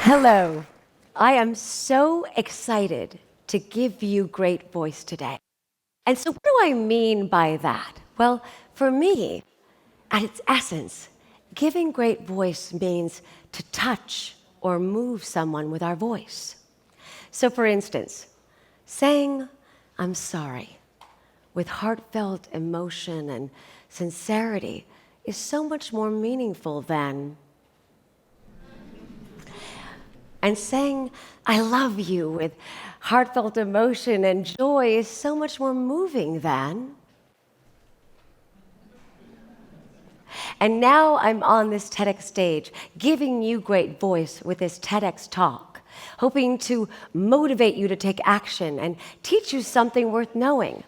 Hello. I am so excited to give you great voice today. And so, what do I mean by that? Well, for me, at its essence, giving great voice means to touch or move someone with our voice. So, for instance, saying, "I'm sorry," with heartfelt emotion and sincerity is so much more meaningful than and saying, "I love you," with heartfelt emotion and joy is so much more moving than. And now I'm on this TEDx stage, giving you great voice with this TEDxTalk, hoping to motivate you to take action and teach you something worth knowing.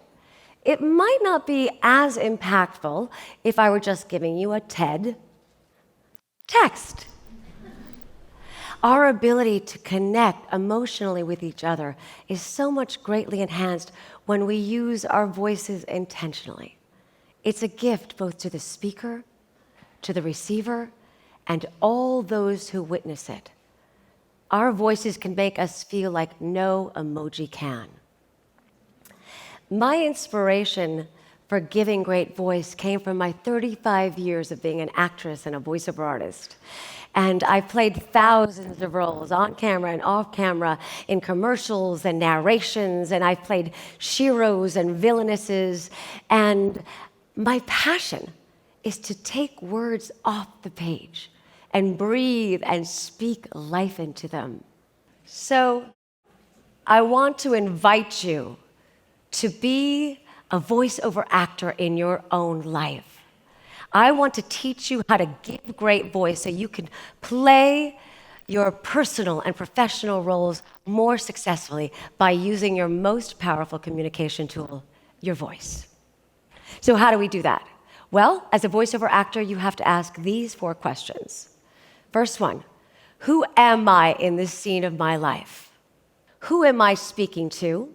It might not be as impactful if I were just giving you a TED text. Our ability to connect emotionally with each other is so much greatly enhanced when we use our voices intentionally. It's a gift both to the speaker, to the receiver, and all those who witness it. Our voices can make us feel like no emoji can. My inspiration for giving great voice came from my 35 years of being an actress and a voiceover artist. And I played thousands of roles on camera and off camera in commercials and narrations, and I played sheroes and villainesses. And my passion is to take words off the page and breathe and speak life into them. So I want to invite you to be a voiceover actor in your own life. I want to teach you how to give great voice so you can play your personal and professional roles more successfully by using your most powerful communication tool, your voice. So how do we do that? Well, as a voiceover actor, you have to ask these 4 questions. First one, who am I in this scene of my life? Who am I speaking to?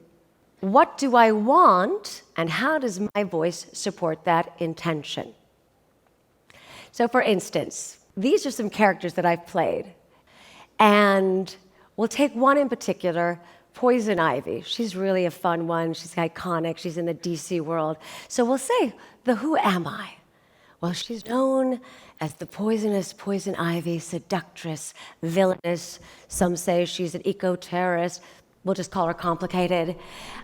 What do I want? And how does my voice support that intention? So for instance, these are some characters that I've played. And we'll take one in particular, Poison Ivy. She's really a fun one. She's iconic. She's in the DC world. So we'll say, the who am I? Well, she's known as the poisonous Poison Ivy, seductress, villainous. Some say she's an eco-terrorist. We'll just call her complicated.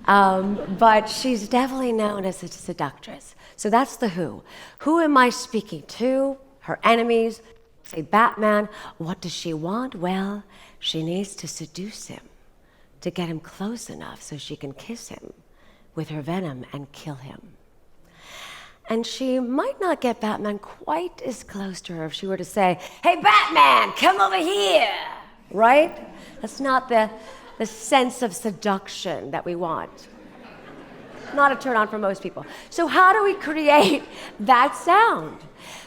But she's definitely known as a seductress. So that's the who. Who am I speaking to? Her enemies. Say Batman. What does she want? Well, she needs to seduce him to get him close enough so she can kiss him with her venom and kill him. And she might not get Batman quite as close to her if she were to say, "Hey, Batman, come over here," right? That's not the sense of seduction that we want. Not a turn on for most people. So how do we create that sound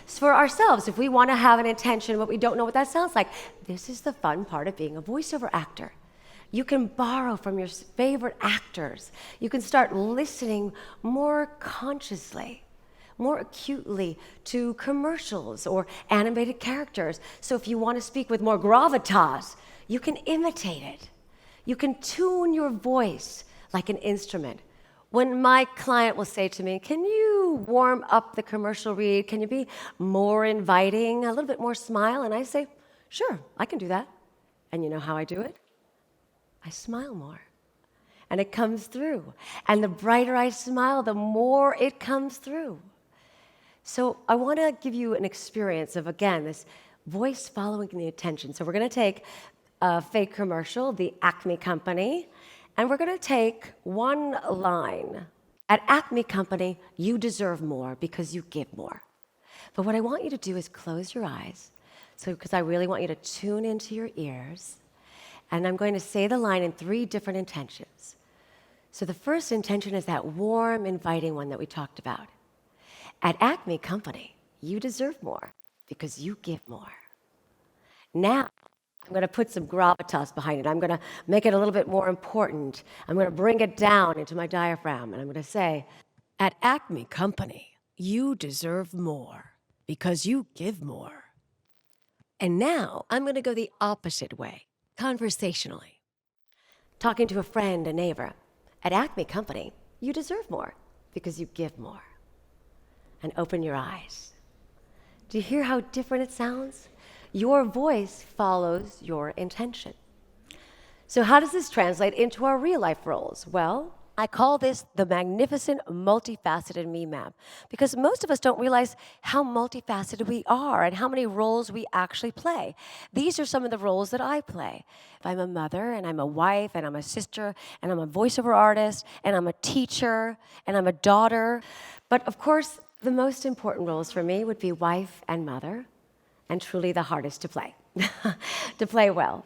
for ourselves? If we want to have an intention, but we don't know what that sounds like, this is the fun part of being a voiceover actor. You can borrow from your favorite actors. You can start listening more consciously, more acutely to commercials or animated characters. So if you want to speak with more gravitas, you can imitate it. You can tune your voice like an instrument. When my client will say to me, "Can you warm up the commercial read? Can you be more inviting, a little bit more smile?" And I say, "Sure, I can do that." And you know how I do it? I smile more. And it comes through. And the brighter I smile, the more it comes through. So I want to give you an experience of, again, this voice following the attention. So we're going to take a fake commercial, the Acme Company, and we're going to take one line. At Acme Company, you deserve more because you give more. But what I want you to do is close your eyes, because I really want you to tune into your ears, and I'm going to say the line in 3 different intentions. So the first intention is that warm, inviting one that we talked about. At Acme Company, you deserve more because you give more. Now, I'm going to put some gravitas behind it. I'm going to make it a little bit more important. I'm going to bring it down into my diaphragm, and I'm going to say, "At Acme Company, you deserve more because you give more." And now I'm going to go the opposite way. conversationally. Talking to a friend, a neighbor. At Acme Company, you deserve more because you give more. And open your eyes. Do you hear how different it sounds? Your voice follows your intention. So how does this translate into our real life roles? Well, I call this the magnificent multifaceted me map because most of us don't realize how multifaceted we are and how many roles we actually play. These are some of the roles that I play. If I'm a mother and I'm a wife and I'm a sister and I'm a voiceover artist and I'm a teacher and I'm a daughter. But of course, the most important roles for me would be wife and mother, and truly the hardest to play, to play well.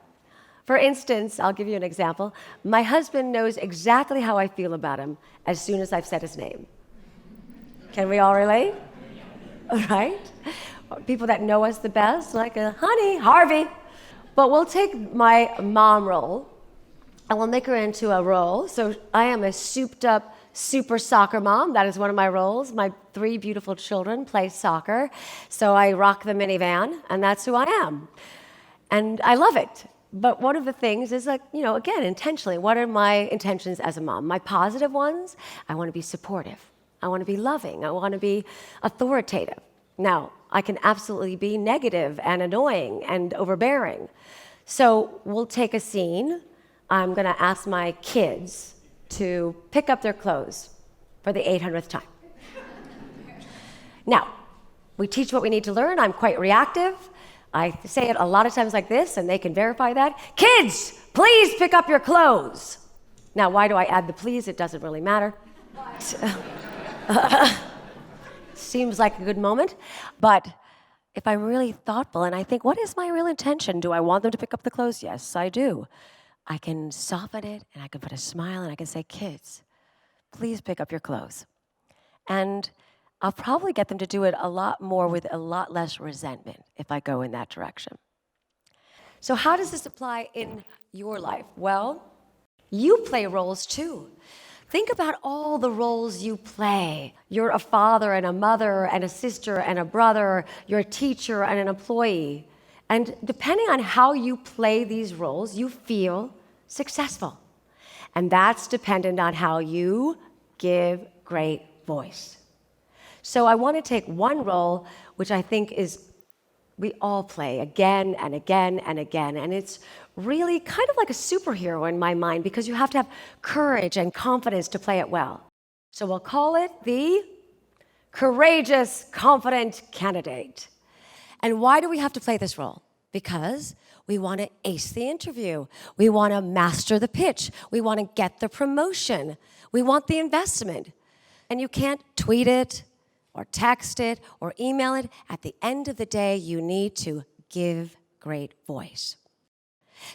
For instance, I'll give you an example. My husband knows exactly how I feel about him as soon as I've said his name. Can we all relate? Right? People that know us the best, like, honey, Harvey. But we'll take my mom role and we'll make her into a role. So I am a souped up super soccer mom. That is one of my roles. My 3 beautiful children play soccer. So I rock the minivan, and that's who I am. And I love it. But one of the things is, like, again, intentionally, what are my intentions as a mom? My positive ones, I want to be supportive. I want to be loving. I want to be authoritative. Now, I can absolutely be negative and annoying and overbearing. So we'll take a scene. I'm going to ask my kids to pick up their clothes for the 800th time. Now, we teach what we need to learn. I'm quite reactive. I say it a lot of times like this, and they can verify that. Kids, please pick up your clothes. Now, why do I add the please? It doesn't really matter. Seems like a good moment. But if I'm really thoughtful and I think, what is my real intention? Do I want them to pick up the clothes? Yes, I do. I can soften it, and I can put a smile, and I can say, kids, please pick up your clothes. And I'll probably get them to do it a lot more with a lot less resentment if I go in that direction. So how does this apply in your life? Well, you play roles too. Think about all the roles you play. You're a father and a mother and a sister and a brother. You're a teacher and an employee. And depending on how you play these roles, you feel successful. And that's dependent on how you give great voice. So I want to take one role, which I think is we all play again and again and again. And it's really kind of like a superhero in my mind because you have to have courage and confidence to play it well. So we'll call it the courageous, confident candidate. And why do we have to play this role? Because we want to ace the interview. We want to master the pitch. We want to get the promotion. We want the investment. And you can't tweet it or text it or email it. At the end of the day, you need to give great voice.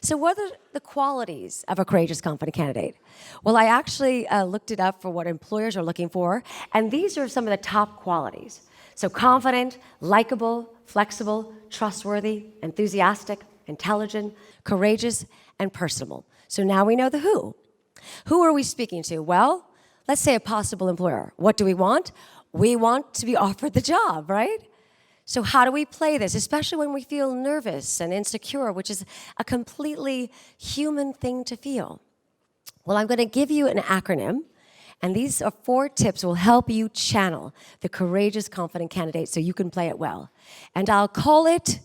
So what are the qualities of a courageous, confident candidate? Well, I actually looked it up for what employers are looking for, and these are some of the top qualities. So confident, likable, flexible, trustworthy, enthusiastic, intelligent, courageous, and personable. So now we know the who. Who are we speaking to? Well, let's say a possible employer. What do we want? We want to be offered the job, right? So how do we play this, especially when we feel nervous and insecure, which is a completely human thing to feel? Well, I'm going to give you an acronym, and these are 4 tips will help you channel the courageous, confident candidate so you can play it well. And I'll call it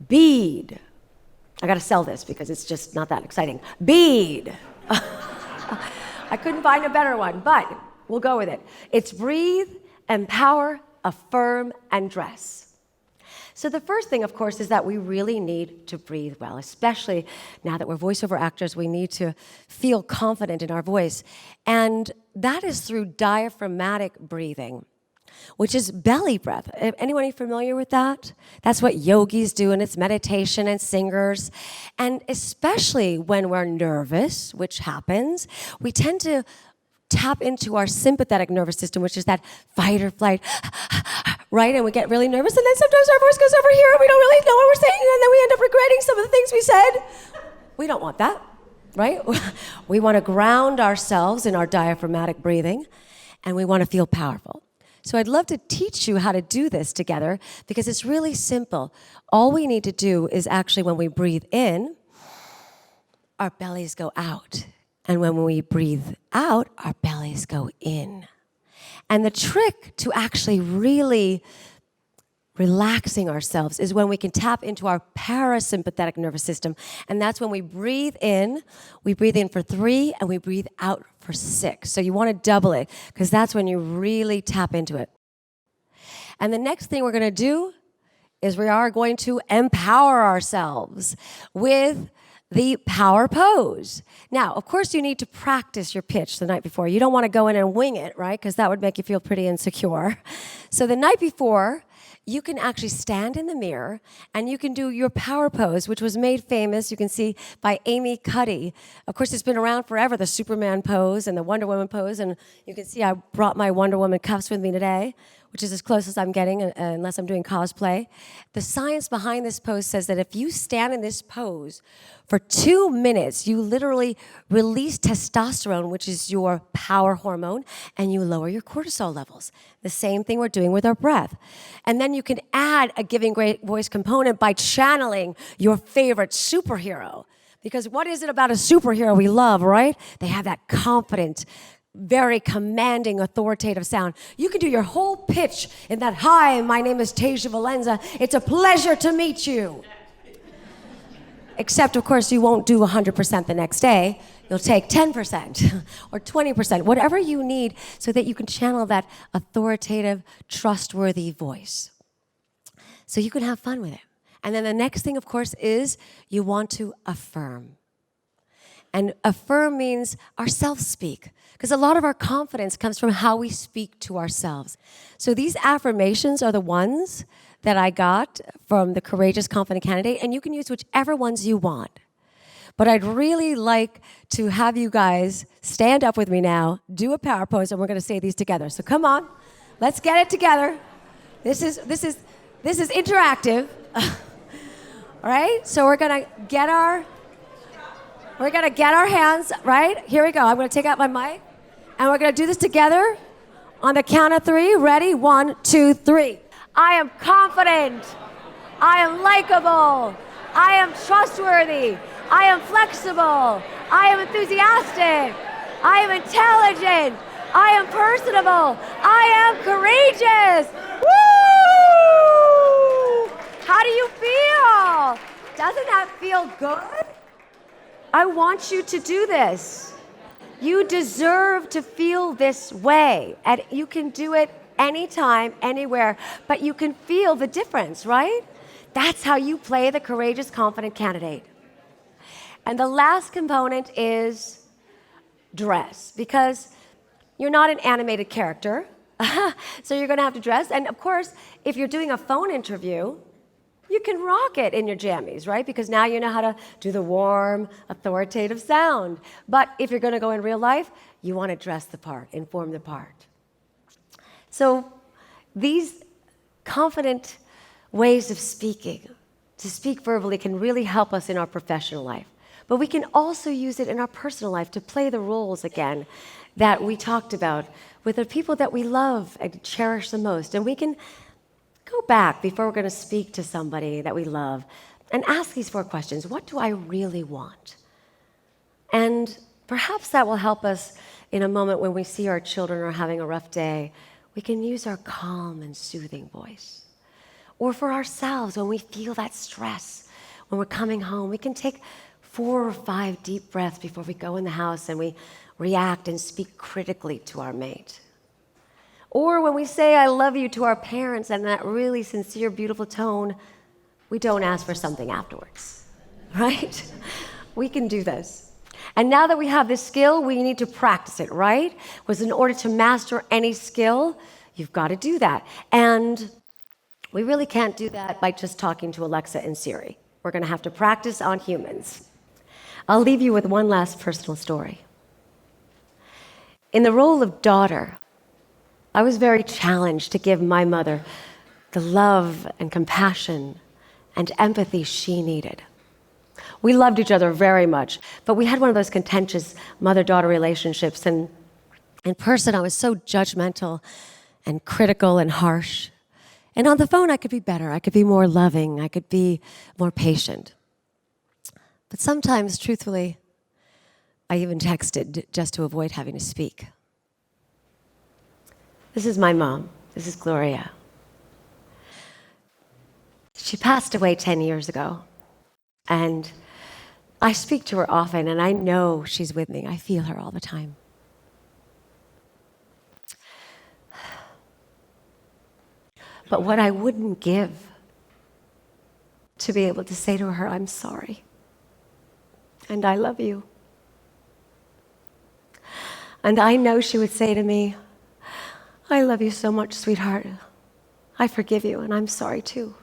BEAD. I got to sell this because it's just not that exciting. BEAD. I couldn't find a better one, but we'll go with it. It's breathe, empower, affirm, and dress. So the first thing, of course, is that we really need to breathe well, especially now that we're voiceover actors, we need to feel confident in our voice. And that is through diaphragmatic breathing, which is belly breath. Anyone familiar with that? That's what yogis do, and it's meditation and singers. And especially when we're nervous, which happens, we tend to tap into our sympathetic nervous system, which is that fight or flight, right? And we get really nervous, and then sometimes our voice goes over here, and we don't really know what we're saying, and then we end up regretting some of the things we said. We don't want that, right? We want to ground ourselves in our diaphragmatic breathing, and we want to feel powerful. So I'd love to teach you how to do this together because it's really simple. All we need to do is actually when we breathe in, our bellies go out. And when we breathe out, our bellies go in. And the trick to actually really relaxing ourselves is when we can tap into our parasympathetic nervous system. And that's when we breathe in for 3, and we breathe out for 6. So you want to double it, because that's when you really tap into it. And the next thing we're going to do is we are going to empower ourselves with the power pose. Now, of course, you need to practice your pitch the night before. You don't want to go in and wing it, right? Because that would make you feel pretty insecure. So the night before, you can actually stand in the mirror and you can do your power pose, which was made famous, you can see, by Amy Cuddy. Of course, it's been around forever, the Superman pose and the Wonder Woman pose. And you can see I brought my Wonder Woman cuffs with me today, which is as close as I'm getting unless I'm doing cosplay. The science behind this pose says that if you stand in this pose for 2 minutes, you literally release testosterone, which is your power hormone, and you lower your cortisol levels. The same thing we're doing with our breath. And then you can add a giving great voice component by channeling your favorite superhero. Because what is it about a superhero we love, right? They have that confident, very commanding, authoritative sound. You can do your whole pitch in that, "Hi, my name is Tasia Valenza. It's a pleasure to meet you." Except, of course, you won't do 100% the next day. You'll take 10% or 20%, whatever you need so that you can channel that authoritative, trustworthy voice. So you can have fun with it. And then the next thing, of course, is you want to affirm. And affirm means our self-speak, because a lot of our confidence comes from how we speak to ourselves. So these affirmations are the ones that I got from the Courageous Confident Candidate, and you can use whichever ones you want. But I'd really like to have you guys stand up with me now, do a power pose, and we're going to say these together. So come on, let's get it together. This is interactive. All right? So we're going to get our hands, right? Here we go. I'm going to take out my mic, and we're going to do this together on the count of 3. Ready? 1, 2, 3. I am confident. I am likable. I am trustworthy. I am flexible. I am enthusiastic. I am intelligent. I am personable. I am courageous. Woo! How do you feel? Doesn't that feel good? I want you to do this. You deserve to feel this way, and you can do it anytime, anywhere, but you can feel the difference, right? That's how you play the Courageous Confident Candidate. And the last component is dress, because you're not an animated character, so you're going to have to dress. And of course, if you're doing a phone interview, you can rock it in your jammies, right? Because now you know how to do the warm, authoritative sound. But if you're going to go in real life, you want to dress the part, inform the part. So these confident ways of speaking, to speak verbally, can really help us in our professional life. But we can also use it in our personal life to play the roles again that we talked about with the people that we love and cherish the most. And we can go back before we're going to speak to somebody that we love and ask these 4 questions. What do I really want? And perhaps that will help us in a moment when we see our children are having a rough day. We can use our calm and soothing voice. Or for ourselves, when we feel that stress, when we're coming home, we can take 4 or 5 deep breaths before we go in the house and we react and speak critically to our mate. Or when we say I love you to our parents in that really sincere, beautiful tone, we don't ask for something afterwards, right? We can do this. And now that we have this skill, we need to practice it, right? Because in order to master any skill, you've got to do that. And we really can't do that by just talking to Alexa and Siri. We're going to have to practice on humans. I'll leave you with one last personal story. In the role of daughter, I was very challenged to give my mother the love and compassion and empathy she needed. We loved each other very much, but we had one of those contentious mother-daughter relationships, and in person I was so judgmental and critical and harsh. And on the phone I could be better, I could be more loving, I could be more patient. But sometimes, truthfully, I even texted just to avoid having to speak. This is my mom. This is Gloria. She passed away 10 years ago. And I speak to her often, and I know she's with me. I feel her all the time. But what I wouldn't give to be able to say to her, I'm sorry, and I love you. And I know she would say to me, I love you so much, sweetheart. I forgive you, and I'm sorry too.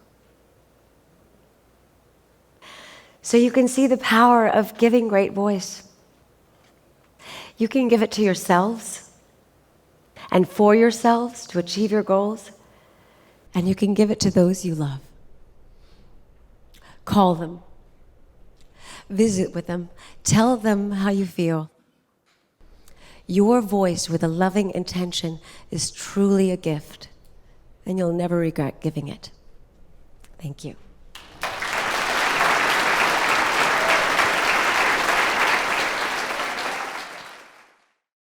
So you can see the power of giving great voice. You can give it to yourselves and for yourselves to achieve your goals, and you can give it to those you love. Call them. Visit with them. Tell them how you feel. Your voice with a loving intention is truly a gift, and you'll never regret giving it. Thank you.